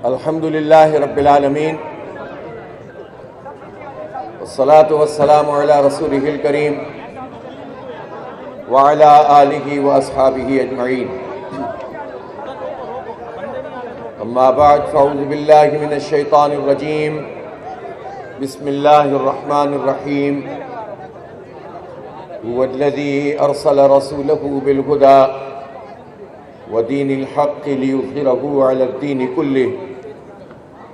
الحمدللہ رب العالمین والصلاة والسلام علی رسولہ الکریم وعلی آلہ واصحابہ اجمعین اما بعد فاعوذ باللہ من الشیطان الرجیم بسم اللہ الرحمن الرحیم هو الذي أرسل رسوله بالهدى ودين الحق ليظهره على الدين كله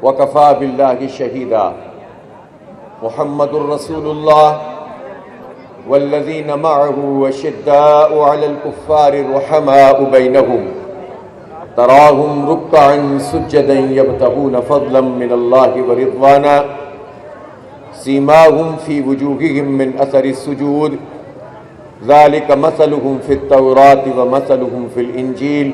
وكفى بالله شهيدا محمد رسول الله والذين معه وشداء على الكفار رحماء بينهم تراهم ركعا سجدا يبتغون فضلا من الله ورضوانا سيماهم في وجوههم من أثر السجود ذلك مثلهم في التوراة ومثلهم في الإنجيل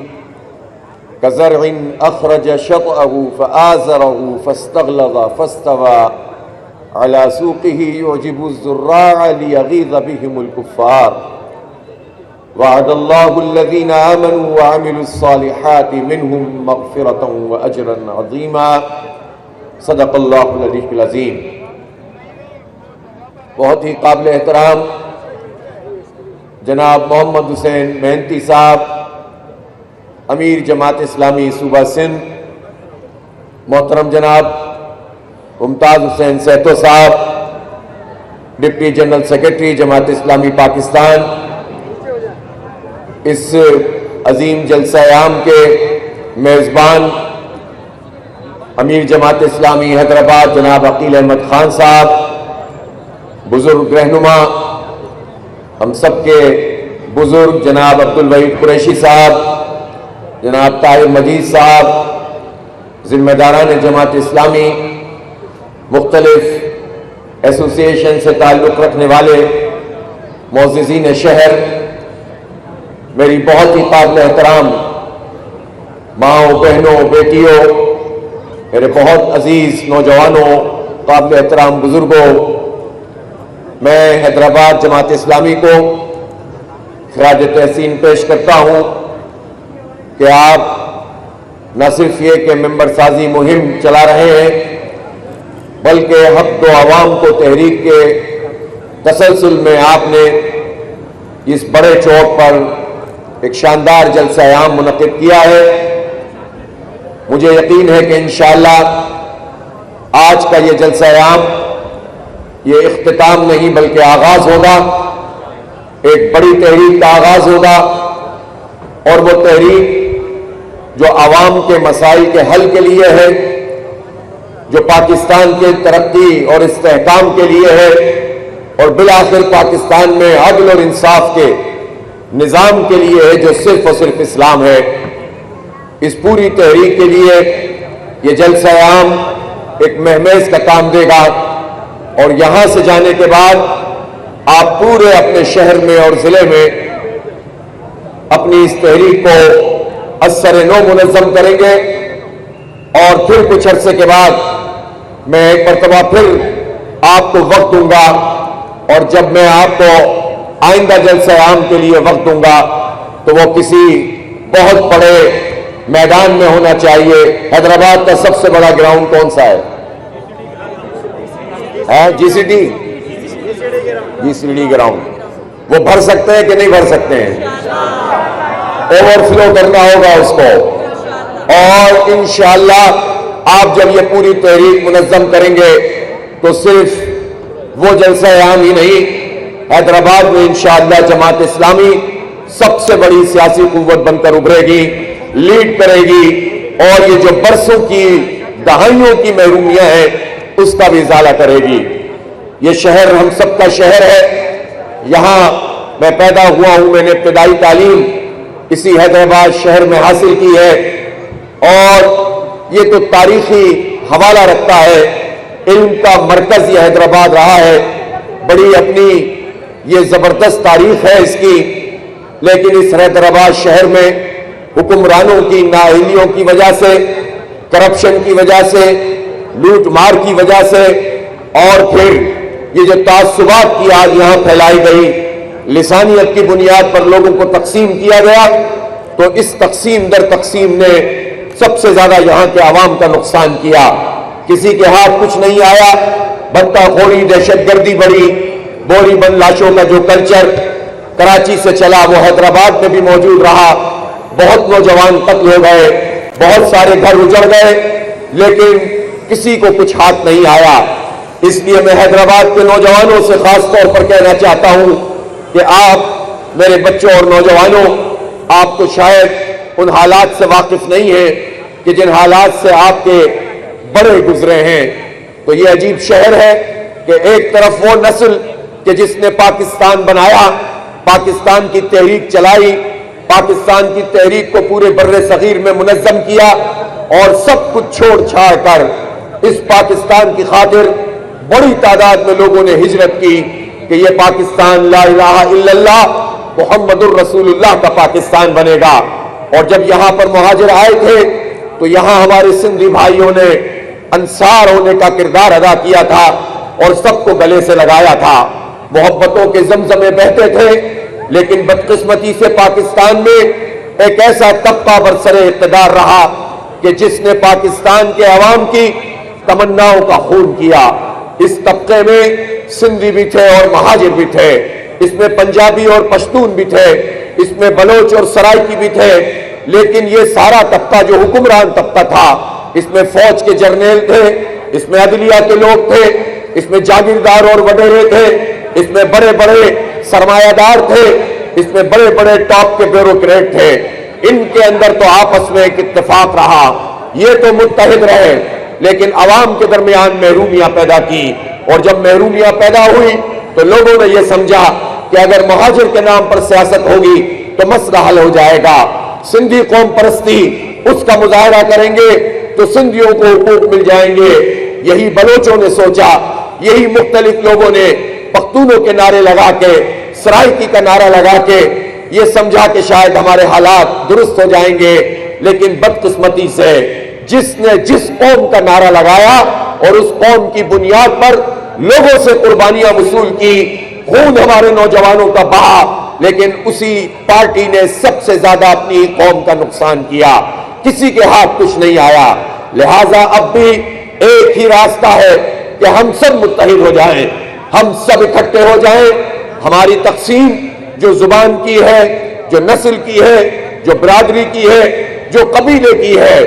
كزرع أخرج شطأه فآزره فاستغلظ فاستوى على سوقه يعجب الزراع ليغيظ بهم الكفار وعد الله الذين آمنوا وعملوا الصالحات منهم مغفرة وأجرا عظيما صدق الله العلي العظيم. بہت ہی قابل احترام جناب محمد حسین مہنتی صاحب امیر جماعت اسلامی صوبہ سندھ، محترم جناب ممتاز حسین سہتو صاحب deputy general secretary Jamaat Islami Pakistan, اس عظیم جلسہ عام کے میزبان امیر جماعت اسلامی حیدرآباد جناب عقیل احمد خان صاحب، بزرگ رہنما ہم سب کے بزرگ جناب عبدالوحید قریشی صاحب، جناب طاہر مجید صاحب، ذمہ داران جماعت اسلامی، مختلف ایسوسیشن سے تعلق رکھنے والے معززین شہر، میری بہت ہی قابل احترام ماؤں، بہنوں، بیٹیوں، میرے بہت عزیز نوجوانوں، قابل احترام بزرگوں، میں حیدرآباد جماعت اسلامی کو خراج تحسین پیش کرتا ہوں کہ آپ نہ صرف یہ کہ ممبر سازی مہم چلا رہے ہیں بلکہ حق و عوام کو تحریک کے تسلسل میں آپ نے اس بڑے چوک پر ایک شاندار جلسہ عام منعقد کیا ہے. مجھے یقین ہے کہ انشاءاللہ آج کا یہ جلسہ عام یہ اختتام نہیں بلکہ آغاز ہوگا، ایک بڑی تحریک کا آغاز ہوگا، اور وہ تحریک جو عوام کے مسائل کے حل کے لیے ہے، جو پاکستان کے ترقی اور استحکام کے لیے ہے، اور بالآخر پاکستان میں عدل اور انصاف کے نظام کے لیے ہے جو صرف اور صرف اسلام ہے. اس پوری تحریک کے لیے یہ جلسہ عام ایک مہمیز کا کام دے گا، اور یہاں سے جانے کے بعد آپ پورے اپنے شہر میں اور ضلع میں اپنی اس تحریک کو اثر نو منظم کریں گے، اور پھر کچھ عرصے کے بعد میں ایک مرتبہ پھر آپ کو وقت دوں گا، اور جب میں آپ کو آئندہ جلسہ عام کے لیے وقت دوں گا تو وہ کسی بہت بڑے میدان میں ہونا چاہیے. حیدرآباد کا سب سے بڑا گراؤنڈ کون سا ہے؟ جی سی ڈی گراؤنڈ. وہ بھر سکتے ہیں کہ نہیں بھر سکتے ہیں؟ اوور فلو کرنا ہوگا اس کو. اور انشاءاللہ آپ جب یہ پوری تحریک منظم کریں گے تو صرف وہ جلسہ عام ہی نہیں، حیدرآباد میں انشاءاللہ جماعت اسلامی سب سے بڑی سیاسی قوت بن کر ابھرے گی، لیڈ کرے گی، اور یہ جو برسوں کی دہائیوں کی محرومیاں ہیں اس کا بھی ازالہ کرے گی. یہ شہر ہم سب کا شہر ہے، یہاں میں پیدا ہوا ہوں، میں نے ابتدائی تعلیم اسی حیدرآباد شہر میں حاصل کی ہے، اور یہ تو تاریخی حوالہ رکھتا ہے، علم کا مرکز یہ حیدرآباد رہا ہے. بڑی اپنی یہ زبردست تاریخ ہے اس کی، لیکن اس حیدرآباد شہر میں حکمرانوں کی نااہلیوں کی وجہ سے، کرپشن کی وجہ سے، لوٹ مار کی وجہ سے، اور پھر یہ جو تعصبات کی آگ یہاں پھیلائی گئی، لسانیت کی بنیاد پر لوگوں کو تقسیم کیا گیا تو اس تقسیم در تقسیم نے سب سے زیادہ یہاں کے عوام کا نقصان کیا. کسی کے ہاتھ کچھ نہیں آیا. بنتا خوری، دہشت گردی بڑھی، بوری بند لاشوں کا جو کلچر کراچی سے چلا وہ حیدرآباد میں بھی موجود رہا. بہت نوجوان قتل ہو گئے، بہت سارے گھر اجڑ گئے، لیکن کسی کو کچھ ہاتھ نہیں آیا. اس لیے میں حیدرآباد کے نوجوانوں سے خاص طور پر کہنا چاہتا ہوں کہ آپ میرے بچوں اور نوجوانوں، آپ تو شاید ان حالات سے واقف نہیں ہیں کہ جن حالات سے آپ کے بڑے گزرے ہیں. تو یہ عجیب شہر ہے کہ ایک طرف وہ نسل کہ جس نے پاکستان بنایا، پاکستان کی تحریک چلائی، پاکستان کی تحریک کو پورے بر صغیر میں منظم کیا اور سب کچھ چھوڑ چھاڑ کر اس پاکستان کی خاطر بڑی تعداد میں لوگوں نے ہجرت کی کہ یہ پاکستان لا الہ الا اللہ محمد الرسول اللہ کا پاکستان بنے گا. اور جب یہاں پر مہاجر آئے تھے تو یہاں ہمارے سندھی بھائیوں نے انصار ہونے کا کردار ادا کیا تھا اور سب کو گلے سے لگایا تھا. محبتوں کے زمزمے بہتے تھے، لیکن بدقسمتی سے پاکستان میں ایک ایسا طبقہ برسر اقتدار رہا کہ جس نے پاکستان کے عوام کی تمناؤں کا خون کیا. اس طبقے میں سندھی بھی تھے اور مہاجر بھی تھے، اس میں پنجابی اور پشتون بھی تھے، اس میں بلوچ اور سرائکی بھی تھے، لیکن یہ سارا طبقہ جو حکمران طبقہ تھا، اس میں فوج کے جرنیل تھے، اس میں عدلیہ کے لوگ تھے، اس میں جاگیردار اور وڈیرے تھے، اس میں بڑے بڑے سرمایہ دار تھے، اس میں بڑے بڑے ٹاپ کے بیوروکریٹ تھے. ان کے اندر تو آپس میں ایک اتفاق رہا، یہ تو متحد رہے، لیکن عوام کے درمیان محرومیاں پیدا کی. اور جب محرومیاں پیدا ہوئی تو لوگوں نے یہ سمجھا کہ اگر مہاجر کے نام پر سیاست ہوگی تو مسئلہ حل ہو جائے گا. سندھی قوم پرستی اس کا مظاہرہ کریں گے تو سندھیوں کو حقوق مل جائیں گے. یہی بلوچوں نے سوچا، یہی مختلف لوگوں نے پختونوں کے نعرے لگا کے، سرائکی کا نعرہ لگا کے یہ سمجھا کہ شاید ہمارے حالات درست ہو جائیں گے. لیکن بدقسمتی سے جس نے جس قوم کا نعرہ لگایا اور اس قوم کی بنیاد پر لوگوں سے قربانیاں وصول کی، خون ہمارے نوجوانوں کا بہا، لیکن اسی پارٹی نے سب سے زیادہ اپنی قوم کا نقصان کیا. کسی کے ہاتھ کچھ نہیں آیا. لہذا اب بھی ایک ہی راستہ ہے کہ ہم سب متحد ہو جائیں، ہم سب اکٹھے ہو جائیں. ہماری تقسیم جو زبان کی ہے، جو نسل کی ہے، جو برادری کی ہے، جو قبیلے کی ہے،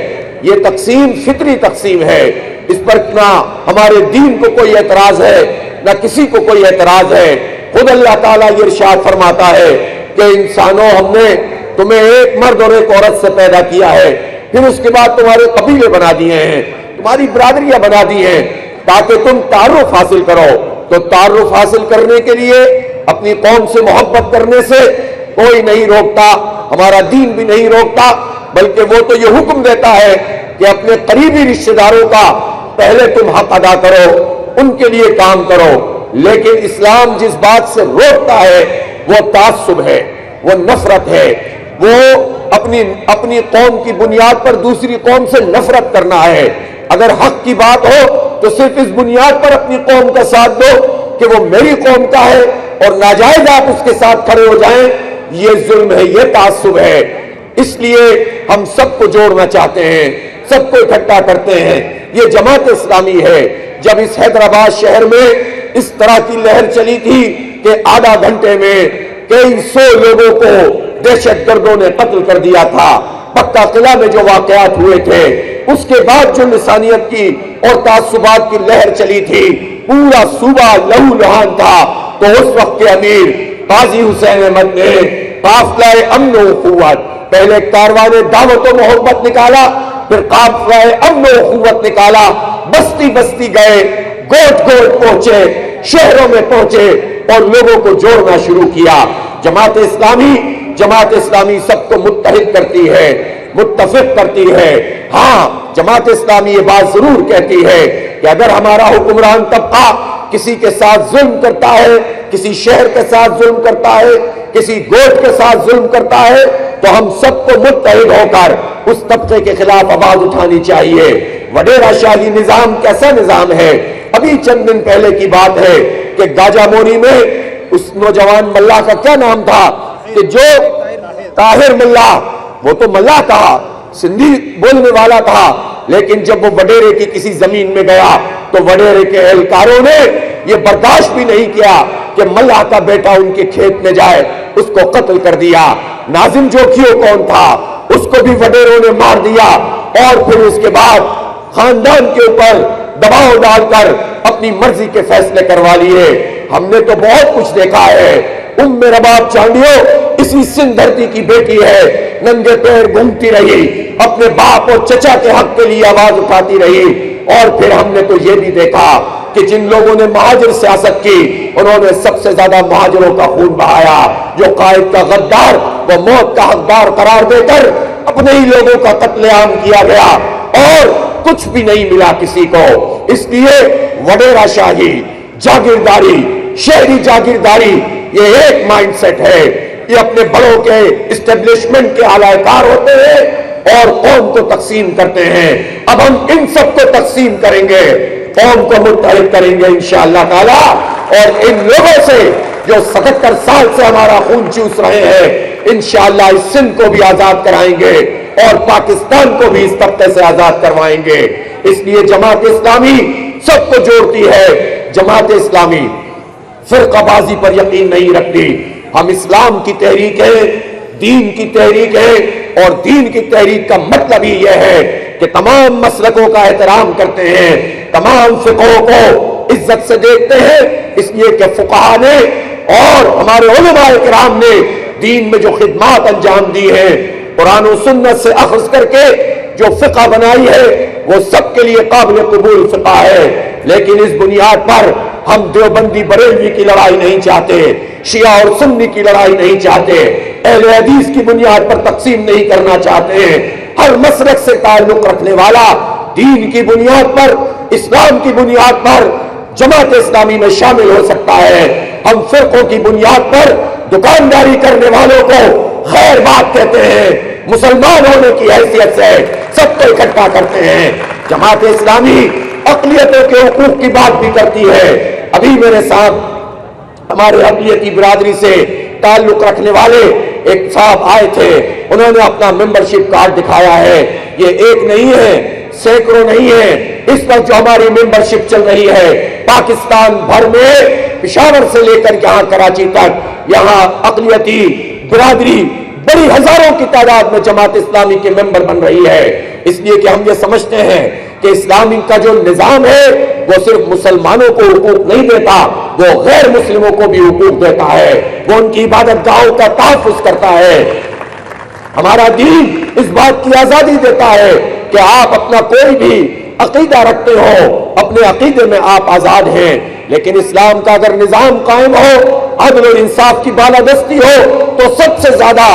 یہ تقسیم فطری تقسیم ہے. اس پر نہ ہمارے دین کو کوئی اعتراض ہے، نہ کسی کو کوئی اعتراض ہے. خود اللہ تعالیٰ یہ ارشاد فرماتا ہے کہ انسانوں، ہم نے تمہیں ایک مرد اور ایک عورت سے پیدا کیا ہے، پھر اس کے بعد تمہارے قبیلے بنا دیے ہیں، تمہاری برادریاں بنا دی ہیں تاکہ تم تعارف حاصل کرو. تو تعارف حاصل کرنے کے لیے اپنی قوم سے محبت کرنے سے کوئی نہیں روکتا، ہمارا دین بھی نہیں روکتا، بلکہ وہ تو یہ حکم دیتا ہے کہ اپنے قریبی رشتہ داروں کا پہلے تم حق ادا کرو، ان کے لیے کام کرو. لیکن اسلام جس بات سے روکتا ہے وہ تعصب ہے، وہ نفرت ہے، وہ اپنی قوم کی بنیاد پر دوسری قوم سے نفرت کرنا ہے. اگر حق کی بات ہو تو صرف اس بنیاد پر اپنی قوم کا ساتھ دو کہ وہ میری قوم کا ہے اور ناجائز آپ اس کے ساتھ کھڑے ہو جائیں. یہ ظلم ہے، یہ تعصب ہے. اس لیے ہم سب کو جوڑنا چاہتے ہیں، سب کو اکٹھا کرتے ہیں. یہ جماعت اسلامی ہے. جب اس حیدرآباد شہر میں اس طرح کی لہر چلی تھی کہ آدھا گھنٹے میں کئی سو لوگوں کو دہشت گردوں نے قتل کر دیا تھا، پکا قلعہ میں جو واقعات ہوئے تھے، اس کے بعد جو لسانیت کی اور تعصبات کی لہر چلی تھی، پورا صوبہ لہو لہان تھا. تو اس وقت کے امیر قاضی حسین احمد نے قافلہ امن و اخوت، پہلے کاروان دعوت و محبت نکالا، پھر قافلہ امن و اخوت نکالا. بستی بستی گئے، گوٹ گوٹ پہنچے، شہروں میں پہنچے اور لوگوں کو جوڑنا شروع کیا. جماعت اسلامی سب کو متحد کرتی ہے، متفق کرتی ہے. ہاں، جماعت اسلامی یہ بات ضرور کہتی ہے کہ اگر ہمارا حکمران طبقہ کسی کے ساتھ ظلم کرتا ہے، کسی شہر کے ساتھ ظلم کرتا ہے، کسی گوٹ کے ساتھ ظلم کرتا ہے، تو ہم سب کو متحد ہو کر اس طبقے کے خلاف آواز اٹھانی چاہیے. وڈیرا شاہی نظام کیسا نظام ہے؟ ابھی چند دن پہلے کی بات ہے کہ گاجا موری میں اس نوجوان ملا کا کیا نام تھا کہ جو طاہر ملا، وہ تو ملا تھا، سندھی بولنے والا تھا، لیکن جب وہ وڈیرے کی کسی زمین میں گیا تو وڈیرے کے اہلکاروں نے یہ برداشت بھی نہیں کیا کہ ملا کا بیٹا ان کے کھیت میں جائے، اس کو قتل کر دیا۔ ناظم جوکھیو کون تھا، اس کو بھی وڈیروں نے مار دیا، اور پھر اس کے بعد خاندان کے اوپر دباؤ ڈال کر اپنی مرضی کے فیصلے کروا لیے۔ ہم نے تو بہت کچھ دیکھا ہے۔ رباب چانڈیو اسی سندھ دھرتی کی بیٹی ہے، ننگے پیر گھومتی رہی، اپنے باپ اور چچا کے حق کے لیے آواز اٹھاتی رہی۔ اور پھر ہم نے تو یہ بھی دیکھا کہ جن لوگوں نے مہاجر سیاست کی، انہوں نے سب سے زیادہ مہاجروں کا خون بہایا۔ جو قائد کا غدار وہ موت کا حقدار قرار دے کر اپنے ہی لوگوں کا قتل عام کیا گیا، اور کچھ بھی نہیں ملا کسی کو۔ اس لیے وڈیرا شاہی، جاگیرداری، شہری جاگیرداری، یہ ایک مائنڈ سیٹ ہے۔ یہ اپنے بڑوں کے اسٹیبلشمنٹ کے اعلی کار ہوتے ہیں اور قوم کو تقسیم کرتے ہیں۔ اب ہم ان سب کو تقسیم کریں گے، قوم کو متحد کریں گے انشاءاللہ تعالی، اور ان لوگوں سے جو 77 سال سے ہمارا خون چوس رہے ہیں، انشاءاللہ اس سندھ کو بھی آزاد کرائیں گے اور پاکستان کو بھی اس طبقے سے آزاد کروائیں گے۔ اس لیے جماعت اسلامی سب کو جوڑتی ہے۔ جماعت اسلامی فرقہ بازی پر یقین نہیں رکھتی۔ ہم اسلام کی تحریک ہے، دین کی تحریک ہے، اور دین کی تحریک کا مطلب ہی یہ ہے کہ تمام مسلکوں کا احترام کرتے ہیں، تمام فقہوں کو عزت سے دیکھتے ہیں، اس لیے کہ فقہاء نے اور ہمارے علماء کرام نے دین میں جو خدمات انجام دی ہیں، قرآن و سنت سے اخذ کر کے جو فقہ بنائی ہے، وہ سب کے لیے قابل قبول فقہ ہے۔ لیکن اس بنیاد پر ہم دیوبندی بریلوی کی لڑائی نہیں چاہتے، شیعہ اور سنی کی لڑائی نہیں چاہتے، اہل حدیث کی بنیاد پر تقسیم نہیں کرنا چاہتے ہیں۔ ہر مسلک سے تعلق رکھنے والا دین کی بنیاد پر، اسلام کی بنیاد پر جماعت اسلامی میں شامل ہو سکتا ہے۔ ہم فرقوں کی بنیاد پر دکانداری کرنے والوں کو خیر بات کہتے ہیں، مسلمان ہونے کی حیثیت سے سب کو اکٹھا کرتے ہیں۔ جماعت اسلامی اقلیتوں کے حقوق کی بات بھی کرتی ہے۔ ابھی میرے ساتھ ہمارے اقلیتی برادری سے تعلق رکھنے والے ایک صاحب آئے تھے، انہوں نے اپنا ممبرشپ کارڈ دکھایا ہے۔ یہ ایک نہیں ہے، سینکڑوں نہیں ہے، اس وقت جو ہماری ممبرشپ چل رہی ہے پاکستان بھر میں، پشاور سے لے کر یہاں کراچی تک، یہاں اقلیتی برادری بڑی ہزاروں کی تعداد میں جماعت اسلامی کے ممبر بن رہی ہے۔ اس لیے کہ ہم یہ سمجھتے ہیں کہ اسلامی کا جو نظام ہے وہ صرف مسلمانوں کو حقوق نہیں دیتا، وہ غیر مسلموں کو بھی حقوق دیتا ہے، وہ ان کی عبادت گاہوں کا تحفظ کرتا ہے۔ ہمارا دین اس بات کی آزادی دیتا ہے کہ آپ اپنا کوئی بھی عقیدہ رکھتے ہو، اپنے عقیدے میں آپ آزاد ہیں، لیکن اسلام کا اگر نظام قائم ہو، عدل و انصاف کی بالادستی ہو، تو سب سے زیادہ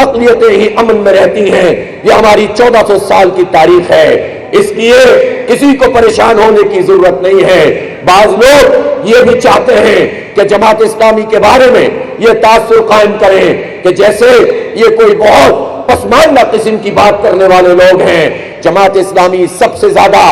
اقلیتیں ہی امن میں رہتی ہیں۔ یہ ہماری 1400 سال کی تاریخ ہے، اس لیے کسی کو پریشان ہونے کی ضرورت نہیں ہے۔ بعض لوگ یہ بھی چاہتے ہیں کہ جماعت اسلامی کے بارے میں یہ تاثر قائم کریں کہ جیسے یہ کوئی بہت پسماندہ قسم کی بات کرنے والے لوگ ہیں۔ جماعت اسلامی سب سے زیادہ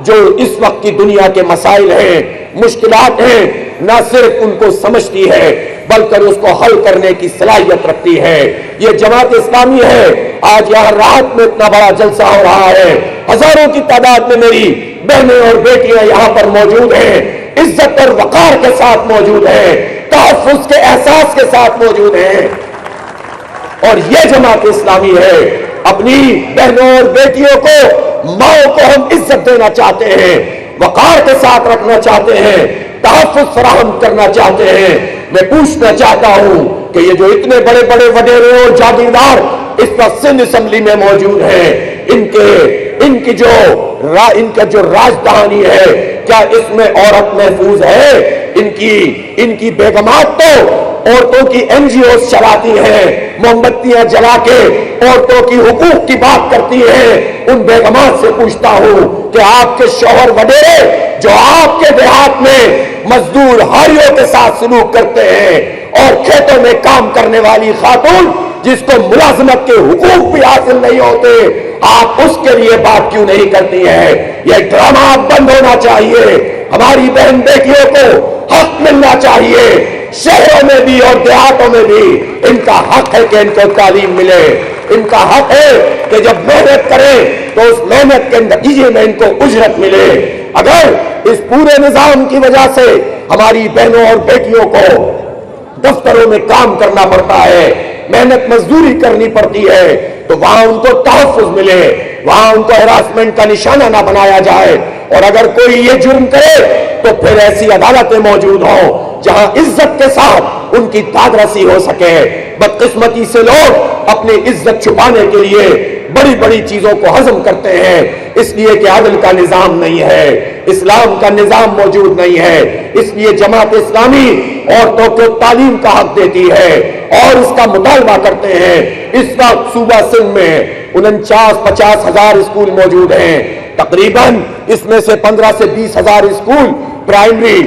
جو اس وقت کی دنیا کے مسائل ہیں، مشکلات ہیں، نہ صرف ان کو سمجھتی ہے بلکہ اس کو حل کرنے کی صلاحیت رکھتی ہے۔ یہ جماعت اسلامی ہے۔ آج یہاں رات میں اتنا بڑا جلسہ ہو رہا ہے، ہزاروں کی تعداد میں میری بہنیں اور بیٹیاں یہاں پر موجود ہیں، عزت اور وقار کے ساتھ موجود ہیں، تحفظ کے احساس کے ساتھ موجود ہیں، اور یہ جماعت اسلامی ہے۔ اپنی بہنوں اور بیٹیوں کو، ماؤں کو ہم عزت دینا چاہتے ہیں، وقار کے ساتھ رکھنا چاہتے ہیں، تحفظ فراہم کرنا چاہتے ہیں۔ میں پوچھنا چاہتا ہوں کہ یہ جو اتنے بڑے بڑے وڈیرے اور جاگیردار اس وقت سندھ اسمبلی میں موجود ہیں، ان کا جو راجدھانی ہے، کیا اس میں عورت محفوظ ہے؟ ان کی بیگمات تو عورتوں کی NGOs چلاتی ہیں، موم بتیاں جلا کے عورتوں کی حقوق کی بات کرتی ہیں۔ ان بیگمات سے پوچھتا ہوں کہ آپ کے شوہر وڈیرے جو آپ کے دیہات میں مزدور ہاریوں کے ساتھ سلوک کرتے ہیں، اور کھیتوں میں کام کرنے والی خاتون جس کو ملازمت کے حقوق بھی حاصل نہیں ہوتے، آپ اس کے لیے بات کیوں نہیں کرتی ہیں؟ یہ ڈرامہ بند ہونا چاہیے۔ ہماری بہن بیٹیوں کو حق ملنا چاہیے۔ شہروں میں بھی اور دیہاتوں میں بھی ان کا حق ہے کہ ان کو تعلیم ملے. ان کا حق ہے کہ جب محنت کریں تو اس محنت کے نتیجے میں ان کو اجرت ملے. اگر اس پورے نظام کی وجہ سے ہماری بہنوں اور بیٹیوں کو دفتروں میں کام کرنا پڑتا ہے, محنت مزدوری کرنی پڑتی ہے, تو وہاں ان کو تحفظ ملے, وہاں ان کو ہراسمنٹ کا نشانہ نہ بنایا جائے. اور اگر کوئی یہ جرم کرے تو پھر ایسی عدالتیں موجود ہوں جہاں عزت کے ساتھ ان کی داد رسی ہو سکے. بدقسمتی سے لوگ اپنی عزت چھپانے کے لیے بڑی بڑی چیزوں کو ہضم کرتے ہیں, اس لیے کہ عدل کا نظام نہیں ہے, اسلام کا نظام موجود نہیں ہے. اس لیے جماعت اسلامی عورتوں کو تعلیم کا حق دیتی ہے اور اس کا مطالبہ کرتے ہیں. اس وقت صوبہ سندھ میں 49-50 ہزار اسکول موجود ہیں. تقریباً اس میں سے 15 سے 20 ہزار اسکول پرائمری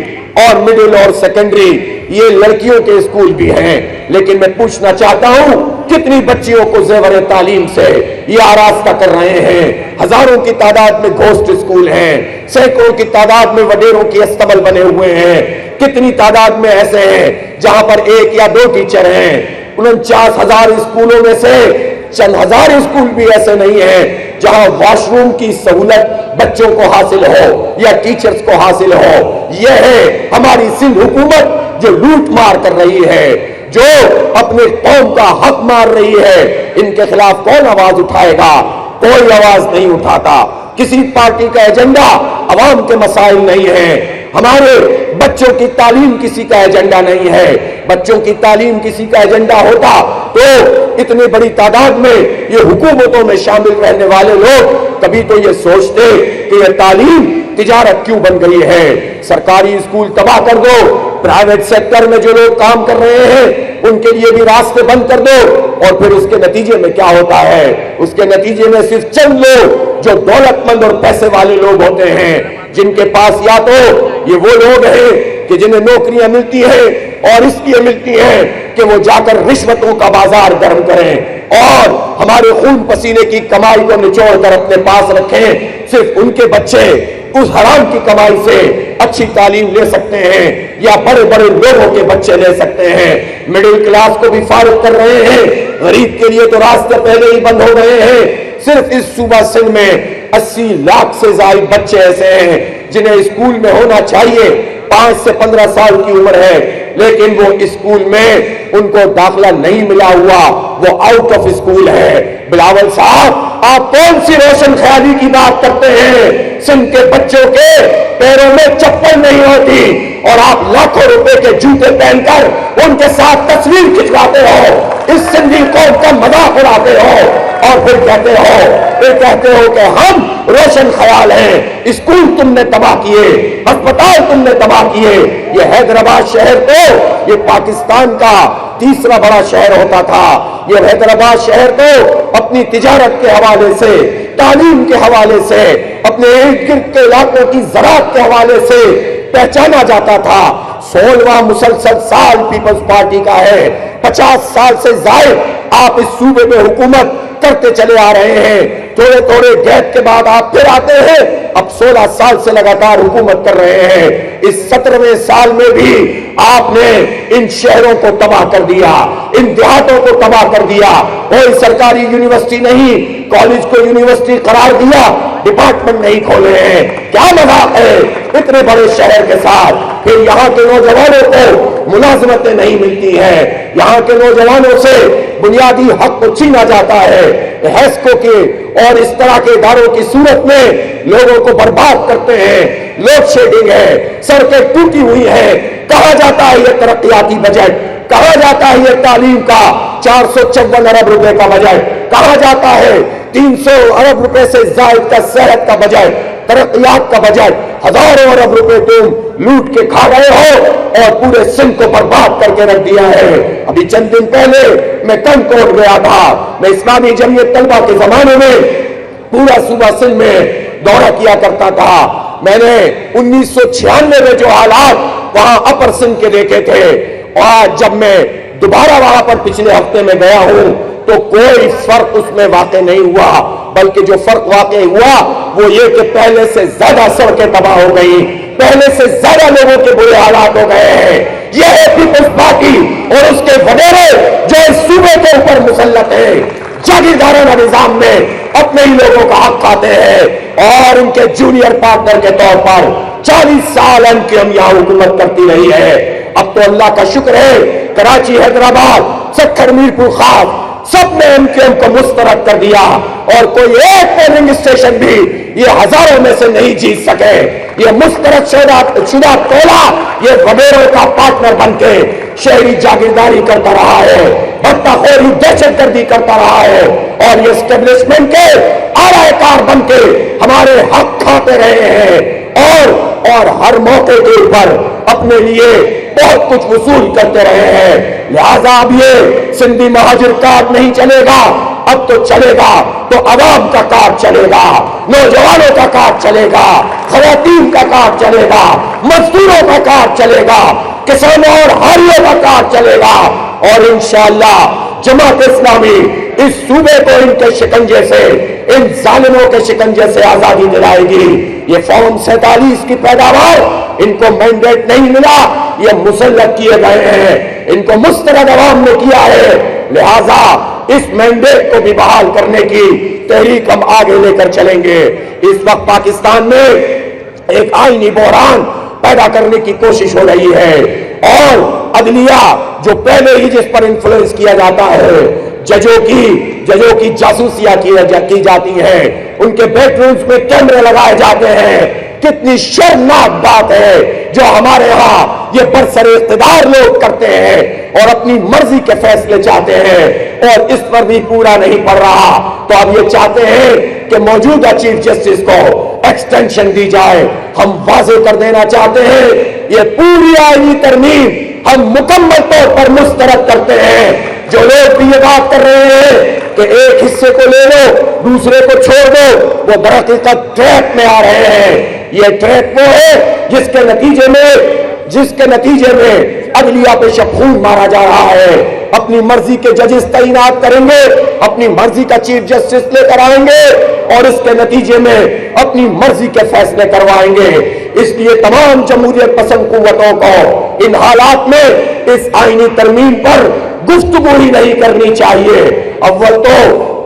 اور مڈل اور سیکنڈری یہ لڑکیوں کے اسکول بھی ہیں. لیکن میں پوچھنا چاہتا ہوں کتنی بچیوں کو زیور تعلیم سے یہ آراستہ کر رہے ہیں. ہزاروں کی تعداد میں گھوسٹ اسکول ہیں, سینکڑوں کی تعداد میں وڈیروں کی استبل بنے ہوئے ہیں. کتنی تعداد میں ایسے ہیں جہاں پر 1 یا 2 ٹیچر ہیں. 49 ہزار اسکولوں میں سے چند ہزار اسکول بھی ایسے نہیں ہیں جہاں واش روم کی سہولت بچوں کو حاصل ہو یا ٹیچرز کو حاصل ہو. یہ ہے ہماری سندھ حکومت جو لوٹ مار کر رہی ہے, جو اپنے قوم کا حق مار رہی ہے. ان کے خلاف کون آواز اٹھائے گا؟ کوئی آواز نہیں اٹھاتا. کسی پارٹی کا ایجنڈا عوام کے مسائل نہیں ہے. ہمارے بچوں کی تعلیم کسی کا ایجنڈا نہیں ہے. بچوں کی تعلیم کسی کا ایجنڈا ہوتا تو اتنی بڑی تعداد میں یہ حکومتوں میں شامل رہنے والے لوگ کبھی تو یہ سوچتے کہ یہ تعلیم تجارت کیوں بن گئی ہے. سرکاری اسکول تباہ کر دو, پرائیویٹ سیکٹر میں جو لوگ کام کر رہے ہیں ان کے لیے بھی راستے بند کر دو, اور پھر اس کے نتیجے میں کیا ہوتا ہے؟ اس کے نتیجے میں صرف چند لوگ جو دولت مند اور پیسے والے لوگ ہوتے ہیں, جن کے پاس یا تو یہ وہ لوگ ہیں کہ جنہیں نوکریاں ملتی ہیں اور اس لیے ملتی ہیں کہ وہ جا کر رشوتوں کا بازار گرم کریں اور ہمارے خون پسینے کی کمائی کو نچوڑ کر اپنے پاس رکھیں. صرف ان کے بچے اس حرام کی کمائی سے اچھی تعلیم لے سکتے ہیں یا بڑے بڑے لوگوں کے بچے لے سکتے ہیں. مڈل کلاس کو بھی فارغ کر رہے ہیں, غریب کے لیے تو راستے پہلے ہی بند ہو گئے ہیں. صرف اس صوبہ سندھ میں 80 لاکھ سے زائد بچے ایسے ہیں جنہیں اسکول میں ہونا چاہیے. 5 سے 15 سال کی عمر ہے لیکن وہ اسکول میں ان کو داخلہ نہیں ملا ہوا, وہ آؤٹ آف اسکول ہے. بلاول صاحب آپ کون سی روشن خیالی کی بات کرتے ہیں؟ سندھ کے بچوں کے پیروں میں چپل نہیں ہوتی اور آپ لاکھوں روپے کے جوتے پہن کر ان کے ساتھ تصویر کھنچواتے ہو, اس سندھی قوم کا مذاق اڑاتے ہو اور پھر کہتے ہو کہ ہم روشن خیال ہیں. اسکول تم نے تباہ کیے, ہسپتال تم نے تباہ کیے. یہ حیدرآباد شہر تو یہ پاکستان کا تیسرا بڑا شہر ہوتا تھا. یہ حیدرآباد شہر تو اپنی تجارت کے حوالے سے, تعلیم کے حوالے سے, اپنے ارد گرد کے علاقوں کی زراعت کے حوالے سے پہچانا جاتا تھا. 16واں مسلسل سال پیپلز پارٹی کا ہے. 50 سال سے زائد آپ اس صوبے میں حکومت کرتے چلے آ رہے ہیں. تھوڑے گیپ کے بعد آپ پھر آتے ہیں. اب 16 سال سے لگاتار حکومت کر رہے ہیں. اس 17ویں سال میں بھی آپ نے ان شہروں کو تباہ کر دیا, ان دیہاتوں کو تباہ کر دیا. کوئی سرکاری یونیورسٹی نہیں, کالج کو یونیورسٹی قرار دیا, ڈپارٹمنٹ نہیں کھولے ہیں. کیا مذاق ہے اتنے بڑے شہر کے ساتھ؟ پھر یہاں کے نوجوانوں کو ملازمتیں نہیں ملتی ہیں, یہاں کے نوجوانوں سے بنیادی حق کو چھینا جاتا ہے. ہیسکو کے اور اس طرح کے اداروں کی صورت میں لوگوں کو برباد کرتے ہیں. لوڈ شیڈنگ ہے, سڑکیں ٹوٹی ہوئی ہیں. کہا جاتا ہے یہ ترقیاتی بجٹ, کہا جاتا ہے یہ تعلیم کا 454 ارب روپے کا بجٹ, کہا جاتا ہے 300 ارب روپے سے زائد کا صحت کا بجٹ, ترقیات کا بجٹ. ہزاروں ارب روپے تم لوٹ کے کھا گئے ہو اور پورے سندھ کو برباد کر کے رکھ دیا ہے. ابھی چند دن پہلے میں کنکوٹ گیا تھا. میں اسلامی جمعیت طلبہ کے زمانے میں پورا صوبہ سندھ میں دورہ کیا کرتا تھا. میں نے 1996 میں جو حالات وہاں اپر سندھ کے دیکھے تھے, اور آج جب میں دوبارہ وہاں پر پچھلے ہفتے میں گیا ہوں تو کوئی فرق اس میں واقع نہیں ہوا, بلکہ جو فرق واقع ہوا وہ یہ کہ پہلے سے زیادہ سڑکیں تباہ ہو گئی, پہلے سے زیادہ لوگوں کے برے حالات ہو گئے ہیں. یہ ہے پیپلز پارٹی اور اس کے وڈیرے جو اس صوبے کے اوپر مسلط ہے، جاگیردارانہ نظام میں اپنے ہی لوگوں کا حق کھاتے ہیں اور ان کے جونیئر پارٹنر کے طور پر 40 سال ان کی ہم یہاں حکومت کرتی رہی ہے۔ اب تو اللہ کا شکر ہے، کراچی، حیدرآباد، سکھر، میرپور خاص سب نے ایم کیو ایم کو مسترد کر دیا اور کوئی ایک پولنگ اسٹیشن بھی یہ ہزاروں میں سے نہیں جیت سکے۔ یہ مسترد شدہ ٹولہ یہ وڈیروں کا پارٹنر بن کے شہری جاگیرداری کرتا رہا ہے، بھٹا خوری، دہشت گردی کرتا رہا ہے اور یہ اسٹیبلشمنٹ کے اعلی کار بن کے ہمارے حق کھاتے رہے ہیں اور ہر موقع کے اوپر اپنے لیے بہت کچھ وصول کرتے رہے ہیں۔ لہذا اب یہ سندھی مہاجر کارڈ نہیں چلے گا، اب تو چلے گا تو عوام کا کارڈ چلے گا، نوجوانوں کا کارڈ چلے گا، خواتین کا کارڈ چلے گا، مزدوروں کا کارڈ چلے گا، کسانوں اور حاریوں کا کارڈ چلے گا اور انشاءاللہ جماعت اسلامی اس صوبے کو ان کے شکنجے سے، ان ظالموں کے شکنجے سے آزادی دلائے گی۔ یہ فارم 47 کی پیداوار ان کو مینڈیٹ نہیں ملا، یہ مسلط کیے گئے ہیں، ان کو مسترد عوام نے کیا ہے، لہذا اس مینڈیٹ کو بھی بحال کرنے کی تحریک ہم آگے لے کر چلیں گے۔ اس وقت پاکستان میں ایک آئینی بحران پیدا کرنے کی کوشش ہو رہی ہے اور عدلیہ جو پہلے ہی جس پر انفلوئنس کیا جاتا ہے، ججوں کی جاسوسیاں کی جاتی ہیں، ان کے بیڈ رومز میں کیمرے لگائے جاتے ہیں۔ کتنی شرمناک بات ہے جو ہمارے ہاں یہ برسر اقتدار لوگ کرتے ہیں اور اپنی مرضی کے فیصلے چاہتے ہیں اور اس پر بھی پورا نہیں پڑ رہا، تو اب یہ چاہتے ہیں کہ موجودہ چیف جسٹس کو ایکسٹینشن دی جائے۔ ہم واضح کر دینا چاہتے ہیں یہ پوری آئینی ترمیم ہم مکمل طور پر مسترد کرتے ہیں۔ جو لوگ بھی یہ بات کر رہے ہیں کہ ایک حصے کو لے لو دوسرے کو چھوڑ دو، وہ درحقیقت ٹریپ میں آ رہے ہیں۔ یہ ٹریپ وہ ہے جس کے نتیجے میں عدلیہ پہ شب خون مارا جا رہا ہے۔ اپنی مرضی کے ججز تعینات کریں گے، اپنی مرضی کا چیف جسٹس لے کر آئیں گے اور اس کے نتیجے میں اپنی مرضی کے فیصلے کروائیں گے۔ اس لیے تمام جمہوریت پسند قوتوں کو ان حالات میں اس آئینی ترمیم پر گفتگو ہی نہیں کرنی چاہیے۔ اول تو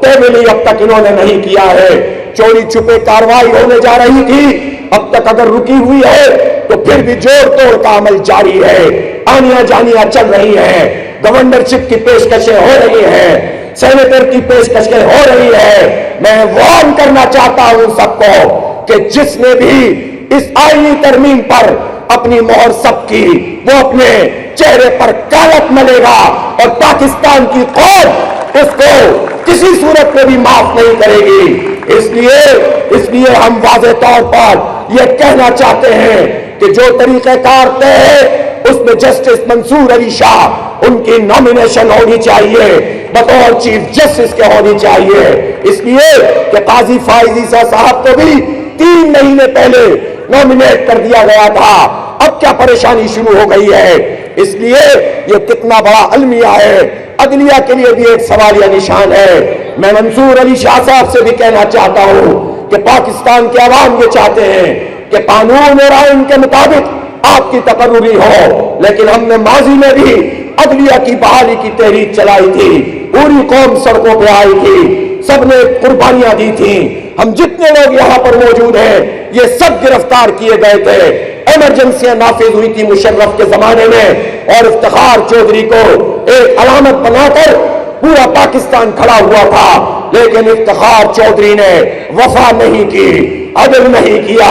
ٹیبل ہی اب تک انہوں نے نہیں کیا ہے، چوری چھپے کارروائی ہونے جا رہی تھی، اب تک اگر رکی ہوئی ہے تو پھر بھی جوڑ توڑ کا عمل جاری ہے، آنیاں جانیاں چل رہی ہیں، گورنرشپ کی پیشکشیں ہو رہی ہیں، سینیٹر کی پیشکشیں ہو رہی ہیں۔ میں وارن کرنا چاہتا ہوں سب کو کہ جس نے بھی اس آئینی ترمیم پر اپنی مہر سب کی وہ اپنے چہرے پر کالت ملے گا اور پاکستان کی قوم اس کو کسی صورت میں بھی معاف نہیں کرے گی۔ اس لیے ہم واضح طور پر یہ کہنا چاہتے ہیں کہ جو طریقہ کار طے ہے اس میں جسٹس منصور علی شاہ ان کی نامینیشن ہونی چاہیے، بطور چیف جسٹس کے ہونی چاہیے، اس لیے کہ قاضی فائز عیسیٰ صاحب کو بھی 3 مہینے پہلے نامینیٹ کر دیا گیا تھا، اب کیا پریشانی شروع ہو گئی ہے۔ اس لیے یہ کتنا بڑا المیہ ہے، عدلیہ کے لیے بھی ایک سوالیہ نشان ہے۔ میں منصور علی شاہ صاحب سے بھی کہنا چاہتا ہوں کہ پاکستان کے عوام یہ چاہتے ہیں کہ قانون اور آئین کے مطابق آپ کی تقرری ہو، لیکن ہم نے ماضی میں بھی عدلیہ کی بحالی کی تحریک چلائی تھی، پوری قوم سڑکوں پہ آئی تھی، سب نے قربانیاں دی تھیں، ہم جتنے لوگ یہاں پر موجود ہیں یہ سب گرفتار کیے گئے تھے، ایمرجنسیاں نافذ ہوئی تھی مشرف کے زمانے میں اور افتخار چودھری کو ایک علامت بنا کر پورا پاکستان کھڑا ہوا تھا، لیکن افتخار چودھری نے وفا نہیں کی، عدل نہیں کیا،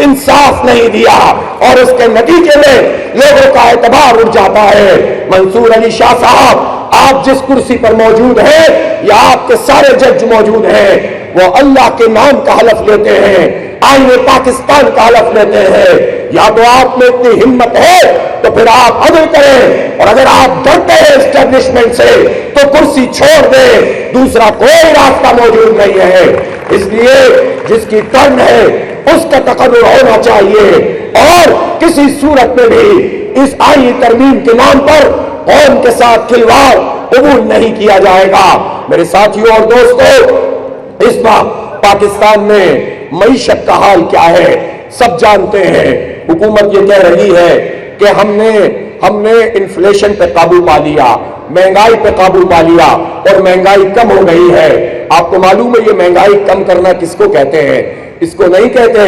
انصاف نہیں دیا اور اس کے نتیجے میں لوگوں کا اعتبار اٹھ جاتا ہے۔ منصور علی شاہ صاحب آپ جس کرسی پر موجود ہیں یا آپ کے سارے جج موجود ہیں وہ اللہ کے نام کا حلف لیتے ہیں، آئین پاکستان کا حلف لیتے ہیں۔ یا تو آپ میں اتنی ہمت ہے تو پھر آپ عدل کریں اور اگر آپ ڈرتے ہیں اسٹیبلشمنٹ سے تو کرسی چھوڑ دیں، دوسرا کوئی راستہ موجود نہیں ہے۔ اس لیے جس کی ٹرن ہے اس کا تقرر ہونا چاہیے اور کسی صورت میں بھی اس آئینی ترمیم کے نام پر قوم کے ساتھ کھلواڑ قبول نہیں کیا جائے گا۔ میرے ساتھیوں اور دوستوں، اس وقت پاکستان میں معیشت کا حال کیا ہے سب جانتے ہیں۔ حکومت یہ کہہ رہی ہے کہ ہم نے ہم نے انفلیشن پہ قابو پا لیا، مہنگائی پہ قابو پا لیا اور مہنگائی کم ہو گئی ہے۔ آپ کو معلوم ہے یہ مہنگائی کم کرنا کس کو کہتے ہیں؟ اس کو نہیں کہتے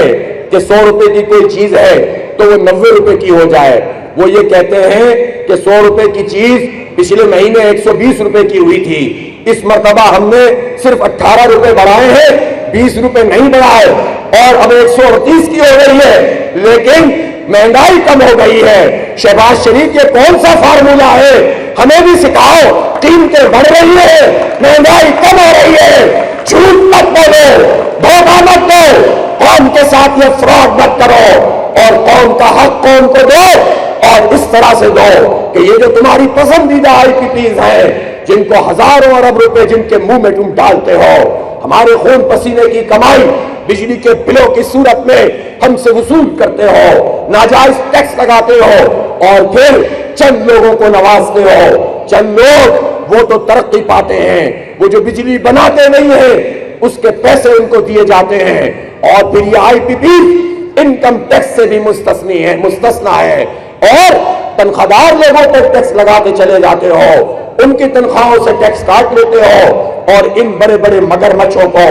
کہ 100 روپے کی کوئی چیز ہے تو وہ 90 روپے کی ہو جائے، وہ یہ کہتے ہیں کہ 100 روپے کی چیز پچھلے مہینے 120 روپے کی ہوئی تھی، اس مرتبہ ہم نے صرف 18 روپے بڑھائے ہیں، 20 روپے نہیں بڑھائے اور اب 138 کی ہو گئی ہے، لیکن مہنگائی کم ہو گئی ہے۔ شہباز شریف یہ کون سا فارمولا ہے؟ ہمیں بھی سکھاؤ، قیمتیں بڑھ رہی ہے، مہنگائی کم ہو رہی ہے، جھوٹ مت بولو، دھوکہ مت دو، قوم کے ساتھ یہ فراڈ مت کرو اور قوم کا حق قوم کو دو اور اس طرح سے دو کہ یہ جو تمہاری پسندیدہ آئی پی پیز ہیں جن کو ہزاروں ارب روپے جن کے منہ میں تم ڈالتے ہو، ہمارے خون پسینے کی کمائی بجلی کے بلوں کی صورت میں ہم سے وصول کرتے ہو، ناجائز ٹیکس لگاتے ہو اور پھر چند لوگوں کو نوازتے ہو۔ چند لوگ وہ تو ترقی پاتے ہیں، وہ جو بجلی بناتے نہیں ہیں اس کے پیسے ان کو دیے جاتے ہیں اور پھر یہ آئی پی پی انکم ٹیکس سے بھی مستثنا ہے اور تنخواہدار لوگوں پر ٹیکس لگاتے چلے جاتے ہو، ان کی تنخواہوں سے ٹیکس کاٹ لیتے ہو اور ان بڑے بڑے مگرمچھوں کو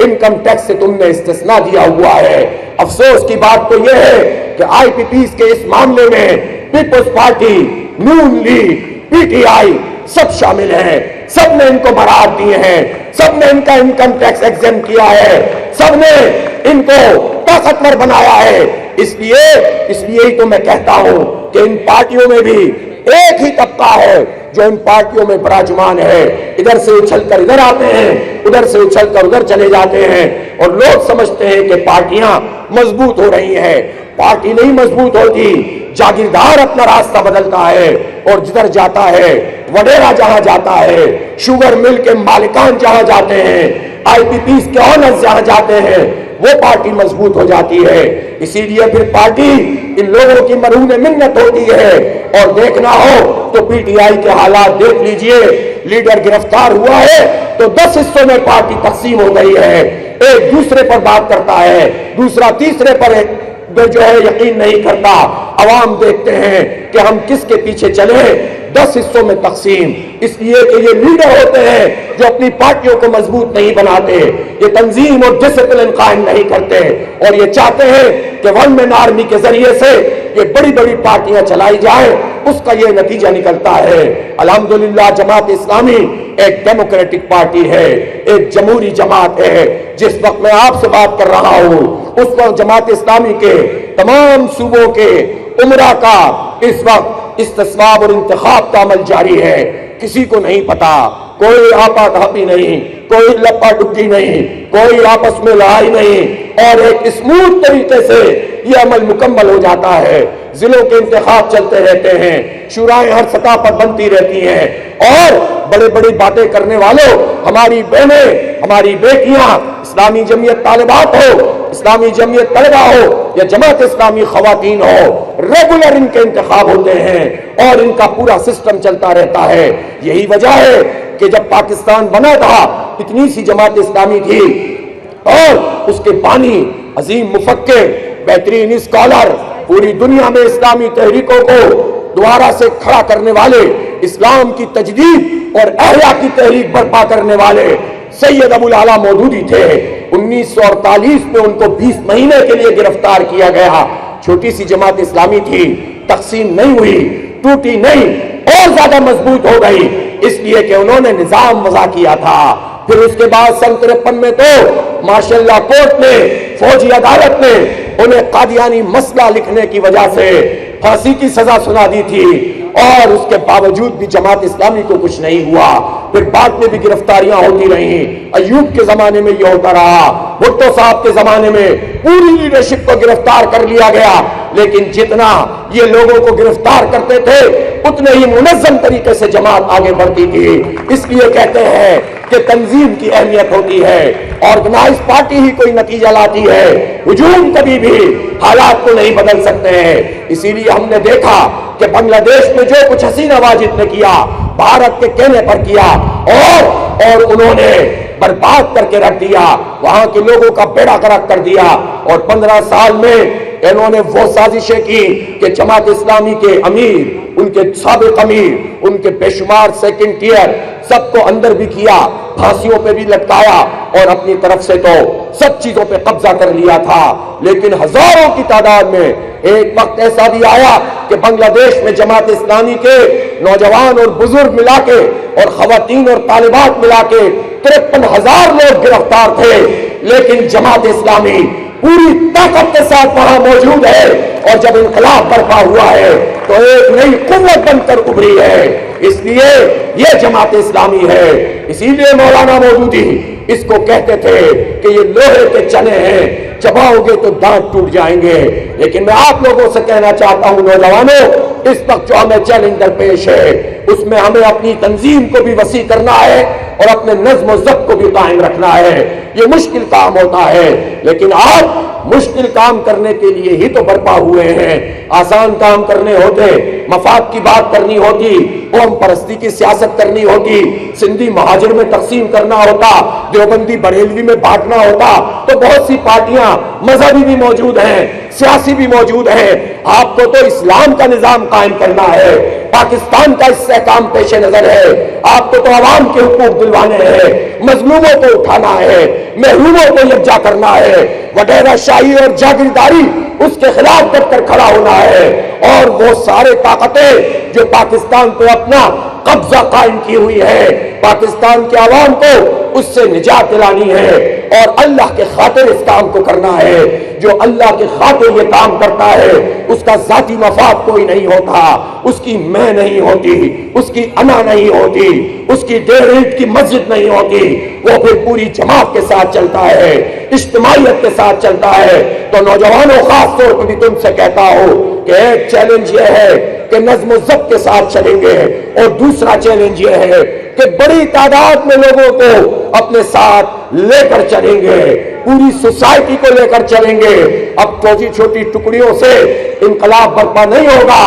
انکم ٹیکس سے تم نے استثنا دیا ہوا ہے۔ افسوس کی بات تو یہ ہے کہ آئی پی پیز کے اس معاملے میں Peoples Party, Noon League, P T I سب شامل ہیں، سب نے ان کو برات دیے ہیں، سب نے ان کا انکم ٹیکس ایگزیم کیا ہے، سب نے ان کو طاقتور بنایا ہے۔ اس لیے ہی تو میں کہتا ہوں کہ ان پارٹیوں میں بھی ایک ہی طبقہ ہے جو ان پارٹیوں میں براجمان ہے، ادھر سے اچھل کر ادھر آتے ہیں، ادھر سے اچھل کر ادھر چلے جاتے ہیں اور لوگ سمجھتے ہیں کہ پارٹیاں مضبوط ہو رہی ہیں۔ پارٹی نہیں مضبوط ہوتی، جاگیردار اپنا راستہ بدلتا ہے اور جدھر جاتا ہے، وڈیرا جہاں جاتا ہے، شوگر مل کے مالکان جہاں جاتے ہیں، آئی پی پیز کے آنرز جہاں جاتے ہیں، وہ پارٹی مضبوط ہو جاتی ہے۔ اسی لیے پھر پارٹی ان لوگوں کی مرہون منت ہوتی ہے اور دیکھنا ہو تو پی ٹی آئی کے حالات دیکھ لیجئے، لیڈر گرفتار ہوا ہے تو 10 حصوں میں پارٹی تقسیم ہو گئی ہے، ایک دوسرے پر بات کرتا ہے، دوسرا تیسرے پر جو ہے یقین نہیں کرتا۔ عوام دیکھتے ہیں کہ ہم کس کے پیچھے چلیں، 10 حصوں میں تقسیم، اس لیے کہ یہ لیڈر ہوتے ہیں جو اپنی پارٹیوں کو مضبوط نہیں بناتے، یہ تنظیم اور ڈسپلن قائم نہیں کرتے اور یہ چاہتے ہیں کہ ون مین آرمی کے ذریعے سے یہ بڑی بڑی پارٹیاں چلائی جائیں، اس کا یہ نتیجہ نکلتا ہے۔ الحمدللہ جماعت اسلامی ایک ڈیموکریٹک پارٹی ہے، ایک جمہوری جماعت ہے۔ جس وقت میں آپ سے بات کر رہا ہوں اس وقت جماعت اسلامی کے تمام صوبوں کے امراء کا اس وقت استصواب اور انتخاب کا عمل جاری ہے۔ کسی کو نہیں پتا، کوئی آپا دھاپی نہیں، کوئی لپا ڈپٹی نہیں، کوئی آپس میں لڑائی نہیں اور ایک اسموتھ طریقے سے یہ عمل مکمل ہو جاتا ہے۔ ضلعوں کے انتخاب چلتے رہتے ہیں، شورائیں ہر سطح پر بنتی رہتی ہیں اور بڑے بڑی باتیں کرنے والوں، ہماری بہنیں، ہماری بیٹیاں، اسلامی جمعیت طالبات ہو، اسلامی جمعیت طلبہ ہو یا جماعت اسلامی خواتین ہو، ریگولر ان کے انتخاب ہوتے ہیں اور ان کا پورا سسٹم چلتا رہتا ہے۔ یہی وجہ ہے کہ جب پاکستان بنا تھا اتنی سی جماعت اسلامی تھی اور اس کے بانی، عظیم مفکر، بہترین اسکالر، پوری دنیا میں اسلامی تحریکوں کو دوبارہ سے کھڑا کرنے والے، اسلام کی تجدید اور احیاء کی تحریک برپا کرنے والے سید ابو العلا مودودی تھے۔ 1948 میں ان کو 20 مہینے کے لیے گرفتار کیا گیا۔ چھوٹی سی جماعت اسلامی تھی، تقسیم نہیں ہوئی، ٹوٹی نہیں اور زیادہ مضبوط ہو گئی، اس لیے کہ انہوں نے نظام وضع کیا تھا۔ پھر اس کے بعد سن 53 میں تو ماشاءاللہ کورٹ نے، فوجی عدالت نے انہیں قادیانی مسئلہ لکھنے کی وجہ سے پھانسی کی سزا سنا دی تھی اور اس کے باوجود بھی جماعت اسلامی کو کچھ نہیں ہوا۔ پھر بعد میں بھی گرفتاریاں ہوتی رہیں، ایوب کے زمانے میں یہ ہوتا رہا، بھٹو صاحب کے زمانے میں پوری لیڈرشپ کو گرفتار کر لیا گیا، لیکن جتنا یہ لوگوں کو گرفتار کرتے تھے اتنے ہی منظم طریقے سے جماعت آگے بڑھتی تھی۔ اس لیے کہتے ہیں کہ تنظیم کی اہمیت ہوتی ہے، آرگنائز پارٹی ہی کوئی نتیجہ لاتی ہے، ہجوم کبھی بھی حالات کو نہیں بدل سکتے ہیں۔ اسی لیے ہم نے دیکھا کہ بنگلہ دیش میں جو کچھ حسینہ واجد نے کیا بھارت کے کہنے پر کیا اور انہوں نے برباد کر کے رکھ دیا، وہاں کے لوگوں کا بیڑا غرق کر دیا اور 15 سال میں انہوں نے وہ سازشیں کی کہ جماعت اسلامی کے امیر، ان کے سابق امیر، ان کے بے شمار سیکنڈ ٹیئر سب کو اندر بھی کیا، پھانسیوں پہ بھی لٹکایا اور اپنی طرف سے تو سب چیزوں پہ قبضہ کر لیا تھا۔ لیکن ہزاروں کی تعداد میں ایک وقت ایسا بھی آیا کہ بنگلہ دیش میں جماعت اسلامی کے نوجوان اور بزرگ ملا کے اور خواتین اور طالبات ملا کے 53,000 لوگ گرفتار تھے، لیکن جماعت اسلامی پوری طاقت کے ساتھ وہاں موجود ہے، اور جب انقلاب برپا ہوا ہے تو ایک نئی قوت بن کر ابھری ہے۔ اس لیے یہ جماعت اسلامی ہے۔ اسی لیے مولانا مودودی اس کو کہتے تھے کہ یہ لوہے کے چنے ہیں، چباؤ گے تو دانت ٹوٹ جائیں گے۔ لیکن میں آپ لوگوں سے کہنا چاہتا ہوں نوجوانوں، اس وقت جو ہمیں چیلنج درپیش ہے اس میں ہمیں اپنی تنظیم کو بھی وسیع کرنا ہے اور اپنے نظم و ضبط کو بھی قائم رکھنا ہے۔ یہ مشکل کام ہوتا ہے، لیکن آپ مشکل کام کرنے کے لیے ہی تو برپا ہوئے ہیں۔ آسان کام کرنے ہوتے، مفاد کی بات کرنی ہوتی، قوم پرستی کی سیاست کرنی ہوتی، سندھی مہاجر میں تقسیم کرنا ہوتا، دیوبندی بریلوی میں بانٹنا ہوتا، تو بہت سی پارٹیاں مذہبی بھی موجود ہیں، سیاسی بھی موجود ہیں۔ آپ کو تو اسلام کا نظام قائم کرنا ہے، پاکستان کا استحکام پیش نظر ہے۔ آپ کو تو عوام کے حقوق دلوانے ہیں، مظلوموں کو اٹھانا ہے، محروموں کو یکجا کرنا ہے، وڈیرہ شاہی اور جاگیرداری اس کے خلاف کر کر کھڑا ہونا ہے، اور وہ سارے طاقتیں جو پاکستان پہ اپنا قبضہ قائم کی ہوئی ہے، پاکستان کے عوام کو اس سے نجات دلانی ہے، اور اللہ کے خاطر اس کام کو کرنا ہے۔ جو اللہ کے خاطر یہ کام کرتا ہے اس کا ذاتی مفاد کوئی نہیں ہوتا، اس کی میں نہیں ہوتی، اس کی انا نہیں ہوتی، اس کی 1.5 اینٹ کی مسجد نہیں ہوتی، وہ پھر پوری جماعت کے ساتھ چلتا ہے، اجتماعیت کے ساتھ چلتا ہے۔ تو نوجوانوں خاص طور پر بھی تم سے کہتا ہوں کہ ایک چیلنج یہ ہے کہ نظم و ضبط کے ساتھ چلیں گے، اور دوسرا چیلنج یہ ہے کہ بڑی تعداد میں لوگوں کو اپنے ساتھ لے کر چلیں گے، پوری سوسائٹی کو لے کر چلیں گے۔ اب چھوٹی چھوٹی ٹکڑیوں سے انقلاب برپا نہیں ہوگا،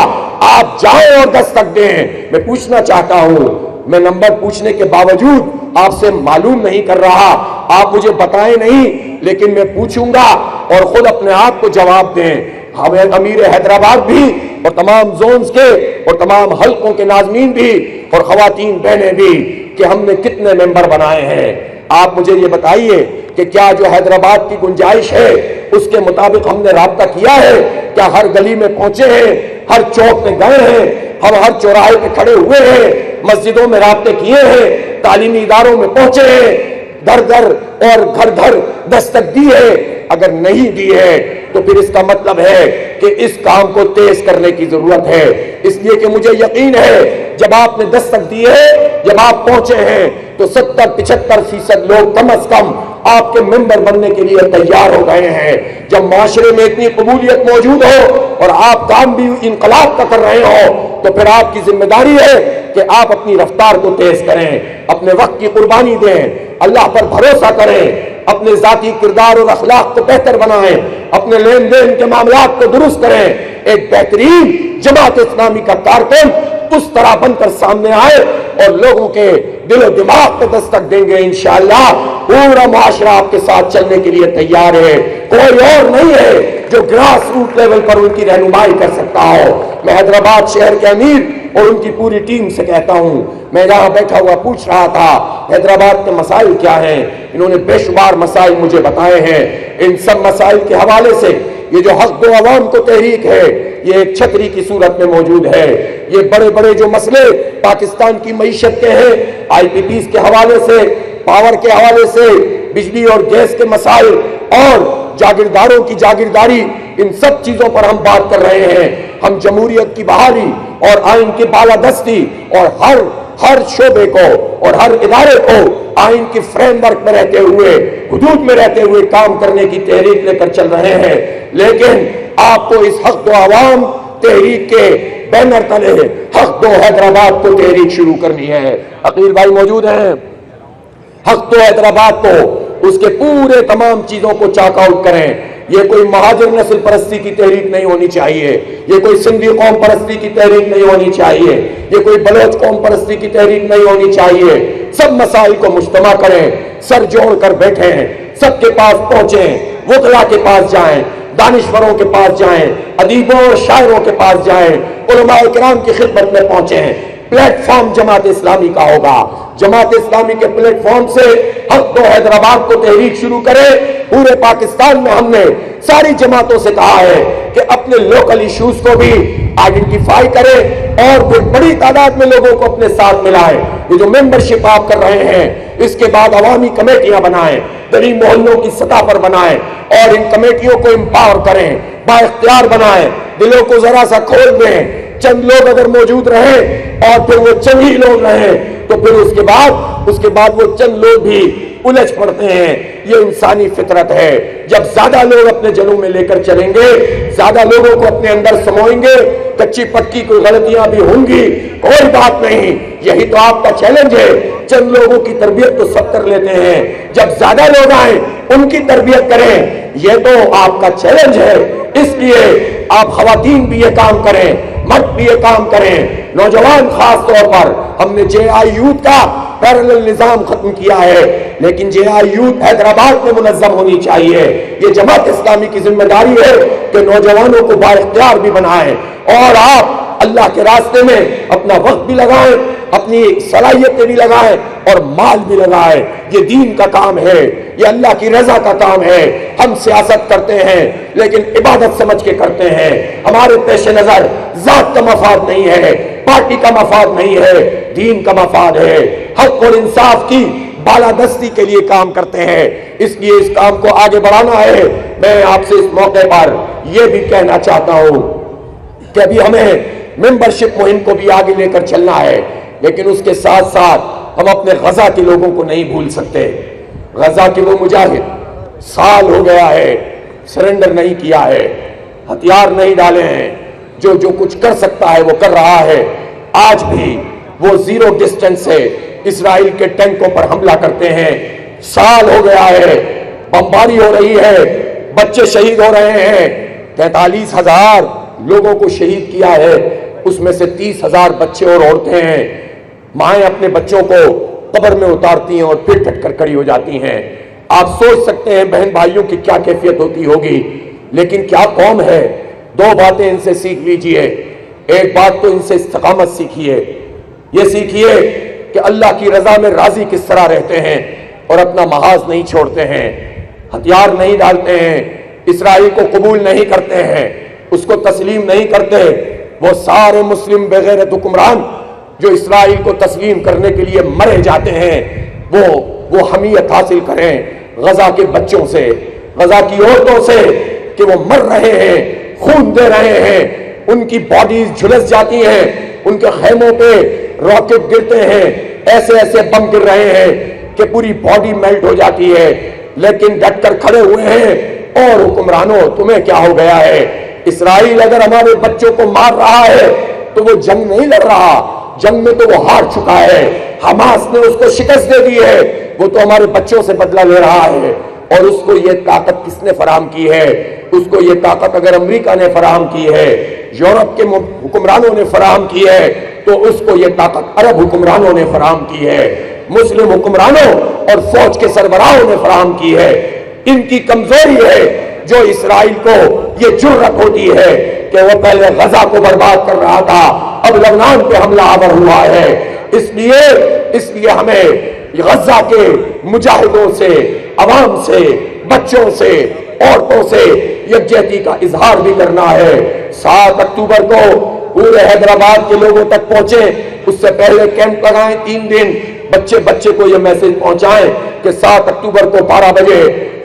آپ جائیں اور دستک دیں۔ میں پوچھنا چاہتا ہوں، میں نمبر پوچھنے کے باوجود آپ سے معلوم نہیں کر رہا، آپ مجھے بتائیں نہیں، لیکن میں پوچھوں گا اور خود اپنے آپ کو جواب دیں۔ ہمیں امیر حیدرآباد بھی اور تمام زونز کے اور تمام حلقوں کے ناظمین بھی اور خواتین بہنیں بھی کہ ہم نے کتنے ممبر بنائے ہیں۔ آپ مجھے یہ بتائیے کہ کیا جو حیدرآباد کی گنجائش ہے اس کے مطابق ہم نے رابطہ کیا ہے؟ کیا ہر گلی میں پہنچے ہیں، ہر چوک میں گئے ہیں، ہم ہر چوراہے پہ کھڑے ہوئے ہیں، مسجدوں میں رابطے کیے ہیں، تعلیمی اداروں میں پہنچے ہیں، در در اور گھر گھر دستک دی ہے؟ اگر نہیں دی ہے تو پھر اس کا مطلب ہے کہ اس کام کو تیز کرنے کی ضرورت ہے۔ اس لیے کہ مجھے یقین ہے جب آپ نے دستک دی ہے، جب آپ پہنچے ہیں تو 70-75% لوگ کم از کم آپ کے ممبر بننے کے لیے تیار ہو گئے ہیں۔ جب معاشرے میں اتنی قبولیت موجود ہو اور آپ کام بھی انقلاب کا کر رہے ہو تو پھر آپ کی ذمہ داری ہے کہ آپ اپنی رفتار کو تیز کریں، اپنے وقت کی قربانی دیں، اللہ پر بھروسہ کریں، اپنے ذاتی کردار اور اخلاق کو بہتر بنائیں، اپنے لین دین کے معاملات کو درست کریں۔ ایک بہترین جماعت اسلامی کا کارکن اس طرح بن کر سامنے آئے اور لوگوں کے دل و دماغ کو دستک دیں گے۔ انشاءاللہ پورا معاشرہ آپ کے ساتھ چلنے کے لیے تیار ہے، کوئی اور نہیں ہے جو گراس روٹ لیول پر ان کی رہنمائی کر سکتا ہو۔ میں حیدرآباد شہر کے امیر اور ان کی پوری ٹیم سے کہتا ہوں، میں یہاں بیٹھا ہوا پوچھ رہا تھا حیدرآباد کے مسائل کیا ہیں، انہوں نے بے شمار مسائل مجھے بتائے ہیں۔ ان سب مسائل کے حوالے سے یہ جو حق دو عوام کو تحریک ہے یہ ایک چھتری کی صورت میں موجود ہے۔ یہ بڑے بڑے جو مسئلے پاکستان کی معیشت کے ہیں، آئی پی پیز کے حوالے سے، پاور کے حوالے سے، بجلی اور گیس کے مسائل اور جاگیرداروں کی جاگیرداری، ان سب چیزوں پر ہم بات کر رہے ہیں۔ ہم جمہوریت کی بحالی اور آئین کی بالادستی اور ہر شعبے کو اور ہر ادارے کو آئین کی فریم ورک میں رہتے ہوئے، حدود میں رہتے ہوئے کام کرنے کی تحریک لے کر چل رہے ہیں۔ لیکن آپ کو اس حق دو عوام تحریک کے بینر تلے حق دو حیدرآباد کو تحریک شروع کرنی ہے۔ عقیل بھائی موجود ہیں؟ حق دو حیدرآباد کو اس کے پورے تمام چیزوں کو چاک آؤٹ کریں۔ یہ کوئی مہاجر نسل پرستی کی تحریک نہیں ہونی چاہیے، یہ کوئی سندھی قوم پرستی کی تحریک نہیں ہونی چاہیے، یہ کوئی بلوچ قوم پرستی کی تحریک نہیں ہونی چاہیے۔ سب مسائل کو مجتمع کریں، سر جوڑ کر بیٹھیں، سب کے پاس پہنچیں، وکلا کے پاس جائیں، دانشوروں کے پاس جائیں، ادیبوں اور شاعروں کے پاس جائیں، علماء کرام کی خدمت میں پہنچیں۔ پلیٹ فارم جماعت اسلامی کا ہوگا، جماعت اسلامی کے پلیٹ فارم سے حق تو حیدرآباد کو تحریک شروع کرے۔ پورے پاکستان میں ہم نے ساری جماعتوں سے کہا ہے کہ اپنے لوکل ایشوز کو بھی آئیڈینٹیفائی کریں اور پھر بڑی تعداد میں لوگوں کو اپنے ساتھ ملائیں۔ یہ جو ممبرشپ آپ کر رہے ہیں، اس کے بعد عوامی کمیٹیاں بنائیں، گلی محلوں کی سطح پر بنائیں اور ان کمیٹیوں کو امپاور کریں، با اختیار بنائیں، دلوں کو ذرا سا کھول دیں۔ چند لوگ اگر موجود رہیں اور پھر وہ چند ہی لوگ رہیں تو پھر اس کے بعد وہ چند لوگ بھی الجھ پڑتے ہیں۔ یہ انسانی فطرت ہے۔ جب زیادہ لوگ اپنے جنوں میں لے کر چلیں گے، زیادہ لوگوں کو اپنے اندر سموئیں گے، کچی پکی کوئی غلطیاں بھی ہوں گی، کوئی بات نہیں، یہی تو آپ کا چیلنج ہے۔ چند لوگوں کی تربیت تو سب کر لیتے ہیں، جب زیادہ لوگ آئیں ان کی تربیت کریں، یہ تو آپ کا چیلنج ہے۔ اس لیے آپ خواتین بھی یہ کام کریں، مرد بھی یہ کام کریں، نوجوان خاص طور پر۔ ہم نے جے آئی یوتھ کا پیرلل نظام ختم کیا ہے، لیکن جے آئی یوتھ حیدرآباد میں منظم ہونی چاہیے۔ یہ جماعت اسلامی کی ذمہ داری ہے کہ نوجوانوں کو با اختیار بھی بنائیں اور آپ اللہ کے راستے میں اپنا وقت بھی لگائیں، اپنی صلاحیتیں بھی لگائیں اور مال بھی لگائیں۔ یہ دین کا کام ہے، یہ اللہ کی رضا کا کام ہے۔ ہم سیاست کرتے ہیں لیکن عبادت سمجھ کے کرتے ہیں۔ ہمارے پیش نظر ذات کا مفاد نہیں ہے، پارٹی کا مفاد نہیں ہے، دین کا مفاد ہے۔ حق اور انصاف کی بالادستی کے لیے کام کرتے ہیں، اس لیے اس کام کو آگے بڑھانا ہے۔ میں آپ سے اس موقع پر یہ بھی کہنا چاہتا ہوں کہ ابھی ہمیں ممبرشپ مہم کو بھی آگے لے کر چلنا ہے، لیکن اس کے ساتھ ساتھ ہم اپنے غزہ کے لوگوں کو نہیں بھول سکتے۔ غزہ کے وہ مجاہد، سال ہو گیا ہے، سرنڈر نہیں کیا ہے، ہتھیار نہیں ڈالے ہیں، جو کچھ کر سکتا ہے وہ کر رہا ہے۔ آج بھی وہ زیرو ڈسٹنس سے اسرائیل کے ٹینکوں پر حملہ کرتے ہیں۔ سال ہو گیا ہے، بمباری ہو رہی ہے، بچے شہید ہو رہے ہیں۔ 43,000 لوگوں کو شہید کیا ہے، اس میں سے 30,000 بچے اور عورتیں ہیں۔ مائیں اپنے بچوں کو قبر میں اتارتی ہیں اور پھر ڈٹ کر کھڑی ہو جاتی ہیں۔ آپ سوچ سکتے ہیں بہن بھائیوں کی کیا کیفیت ہوتی ہوگی، لیکن کیا قوم ہے۔ دو باتیں ان سے سیکھ لیجئے۔ ایک بات تو ان سے استقامت سیکھیے، یہ سیکھیے کہ اللہ کی رضا میں راضی کس طرح رہتے ہیں اور اپنا محاذ نہیں چھوڑتے ہیں، ہتھیار نہیں ڈالتے ہیں، اسرائیل کو قبول نہیں کرتے ہیں، اس کو تسلیم نہیں کرتے۔ وہ سارے مسلم بغیرت حکمران جو اسرائیل کو تسلیم کرنے کے لیے مرے جاتے ہیں، وہ حمیت حاصل کریں غزہ کے بچوں سے، غزہ کی عورتوں سے، کہ وہ مر رہے ہیں، خون دے رہے ہیں، ان کی باڈیز جھلس جاتی ہیں، ان کے خیموں پہ راکٹ گرتے ہیں، ایسے ایسے بم گر رہے ہیں کہ پوری باڈی میلٹ ہو جاتی ہے، لیکن ڈٹ کر کھڑے ہوئے ہیں۔ اور حکمرانوں، تمہیں کیا ہو گیا ہے؟ اسرائیل اگر ہمارے بچوں کو مار رہا ہے تو وہ جنگ نہیں لڑ رہا، جنگ میں تو وہ ہار چکا ہے، حماس نے اس کو شکست دے دی ہے، وہ تو ہمارے بچوں سے بدلہ لے رہا ہے۔ اور اس کو یہ طاقت کس نے فراہم کی ہے؟ اس کو یہ طاقت اگر امریکہ نے فراہم کی ہے، یورپ کے حکمرانوں نے فراہم کی ہے، تو اس کو یہ طاقت عرب حکمرانوں نے فراہم کی ہے، مسلم حکمرانوں اور فوج کے سربراہوں نے فراہم کی ہے۔ ان کی کمزوری ہے جو اسرائیل کو یہ جرأت ہوتی ہے کہ وہ پہلے غزہ کو برباد کر رہا تھا، اب لبنان پہ حملہ آور ہوا ہے۔ اس لیے ہمیں غزہ کے مجاہدوں سے، عوام سے، بچوں سے، عورتوں سے یکجہتی کا اظہار بھی کرنا ہے۔ 7 اکتوبر کو پورے حیدرآباد کے لوگوں تک پہنچیں، اس سے پہلے کیمپ لگائیں 3 دن، بچے کو یہ میسج پہنچائیں کہ 7 اکتوبر کو 12 بجے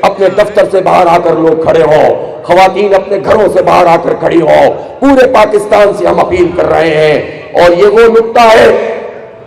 اپنے دفتر سے باہر آ کر لوگ کھڑے ہوں، خواتین اپنے گھروں سے باہر آ کر کھڑی ہوں۔ پورے پاکستان سے ہم اپیل کر رہے ہیں، اور یہ وہ نقطہ ہے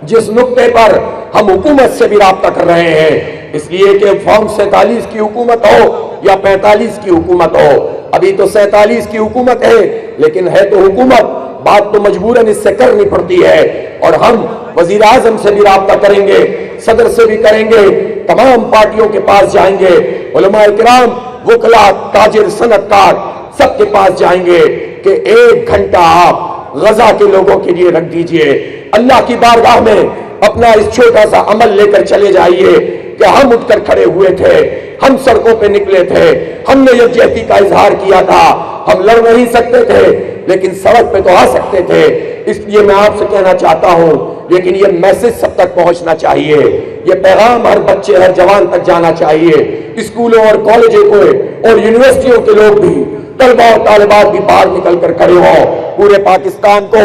جس نقطے پر ہم حکومت سے بھی رابطہ کر رہے ہیں، اس لیے کہ فارم 47 کی حکومت ہو یا 45 کی حکومت ہو۔ ابھی تو 47 کی حکومت ہے، لیکن ہے تو حکومت، بات تو مجبوراً اس سے کرنی پڑتی ہے۔ اور ہم وزیر اعظم سے بھی رابطہ کریں گے، صدر سے بھی کریں گے، تمام پارٹیوں کے پاس جائیں گے، علماء کرام، وکلاء، تاجر، صنعت کار، سب کے پاس جائیں گے کہ 1 گھنٹہ آپ غزہ کے لوگوں کے لیے رکھ دیجئے۔ اللہ کی بارگاہ میں اپنا اس چھوٹا سا عمل لے کر چلے جائیے کہ ہم اٹھ کر کھڑے ہوئے تھے، ہم سڑکوں پہ نکلے تھے، ہم نے یکجہتی کا اظہار کیا تھا، ہم لڑ نہیں سکتے تھے لیکن سڑک پہ تو آ سکتے تھے۔ اس لیے میں آپ سے کہنا چاہتا ہوں، لیکن یہ میسج سب تک پہنچنا چاہیے، یہ پیغام ہر بچے ہر جوان تک جانا چاہیے، اسکولوں اور کالجوں کو اور یونیورسٹیوں کے لوگ بھی، طلبہ اور طالبات بھی باہر نکل کر کھڑے ہوں، پورے پاکستان کو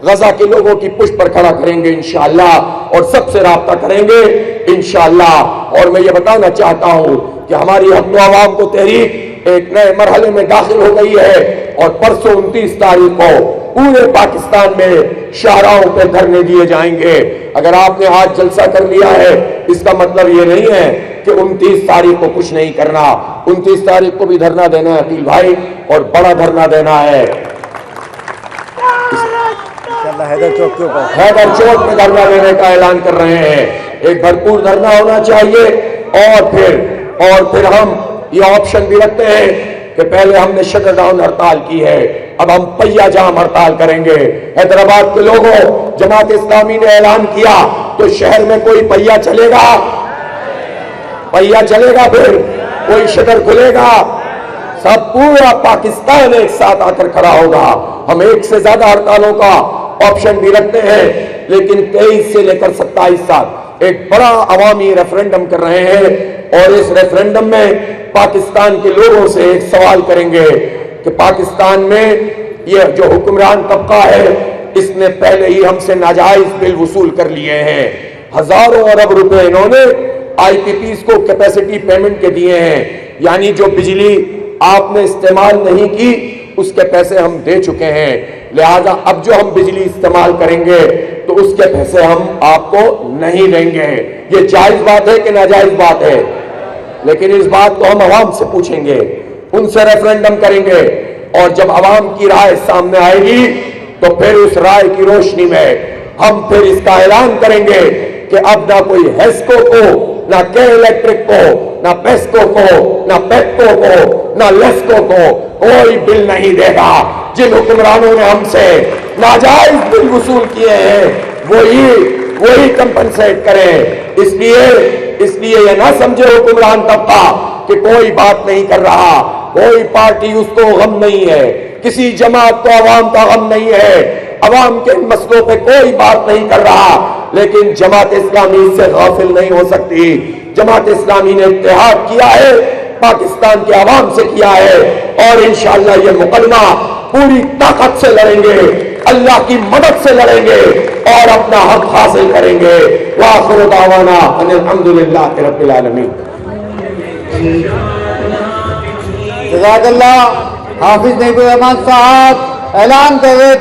غزہ کے لوگوں کی پشت پر کھڑا کریں گے انشاءاللہ، اور سب سے رابطہ کریں گے انشاءاللہ۔ اور میں یہ بتانا چاہتا ہوں کہ ہماری حق و عوام کو تحریک ایک نئے مرحلے میں داخل ہو گئی ہے، اور پرسوں 29 تاریخ کو پورے پاکستان میں شاہراہوں پہ دھرنے دیے جائیں گے۔ اگر آپ نے آج جلسہ کر لیا ہے، اس کا مطلب یہ نہیں ہے کہ 29 تاریخ کو کچھ نہیں کرنا، 29 تاریخ کو بھی دھرنا دینا ہے عقیل بھائی، اور بڑا دھرنا دینا ہے۔ حیدر چوک میں دھرنا دینے کا اعلان کر رہے ہیں، ایک بھرپور دھرنا ہونا چاہیے، اور پھر ہم یہ آپشن بھی رکھتے ہیں کہ پہلے ہم نے شٹر ڈاؤن ہڑتال کی ہے، اب ہم پہیا جام ہڑتال کریں گے۔ حیدرآباد کے لوگوں، جماعت اسلامی نے اعلان کیا تو شہر میں کوئی پہیا چلے گا؟ پہیا چلے گا؟ پھر کوئی شٹر کھلے گا؟ سب پورا پاکستان ایک ساتھ آ کر کھڑا ہوگا۔ ہم ایک سے زیادہ ہڑتالوں کا آپشن بھی رکھتے ہیں، لیکن 23 سے لے کر 27 تک ایک بڑا عوامی ریفرنڈم کر رہے ہیں، اور اس ریفرنڈم میں پاکستان کے لوگوں سے ایک سوال کریں گے کہ پاکستان میں یہ جو حکمران طبقہ ہے، اس نے پہلے ہی ہم سے ناجائز بل وصول کر لیے ہیں، ہزاروں ارب روپے انہوں نے آئی پی پیز کو کیپیسٹی پیمنٹ کے دیے ہیں، یعنی جو بجلی آپ نے استعمال نہیں کی اس کے پیسے ہم دے چکے ہیں، لہذا اب جو ہم بجلی استعمال کریں گے تو اس کے پیسے ہم آپ کو نہیں دیں گے۔ یہ جائز بات ہے کہ ناجائز بات ہے؟ لیکن اس بات کو ہم عوام سے پوچھیں گے، ان سے ریفرنڈم کریں گے، اور جب عوام کی رائے سامنے آئے گی تو پھر اس رائے کی روشنی میں ہم پھر اس کا اعلان کریں گے کہ اب نہ کوئی ہیسکو کو، نہ کے الیکٹرک کو، نہ پیسکو کو، نہ پیپکو کو، نہ لیسکو کو کوئی بل نہیں دے گا۔ جن حکمرانوں نے ہم سے ناجائز بل وصول کیے ہیں وہی کمپنسیٹ کریں۔ اس لیے یہ نہ سمجھے حکمران طبقہ کہ کوئی بات نہیں کر رہا، کوئی پارٹی اس کو غم نہیں ہے، کسی جماعت کو عوام کا غم نہیں ہے، عوام کے مسئلوں پہ کوئی بات نہیں کر رہا، لیکن جماعت اسلامی اس سے غافل نہیں ہو سکتی۔ جماعت اسلامی نے اتحاد کیا ہے، پاکستان کے عوام سے کیا ہے، اور انشاءاللہ یہ مقدمہ پوری طاقت سے لڑیں گے، اللہ کی مدد سے لڑیں گے، اور اپنا حق حاصل کریں گے۔ وآخر دعوانا ان الحمدللہ رب العالمین۔ جزاک اللہ۔ حافظ نیب الرحمان صاحب اعلان کر رہے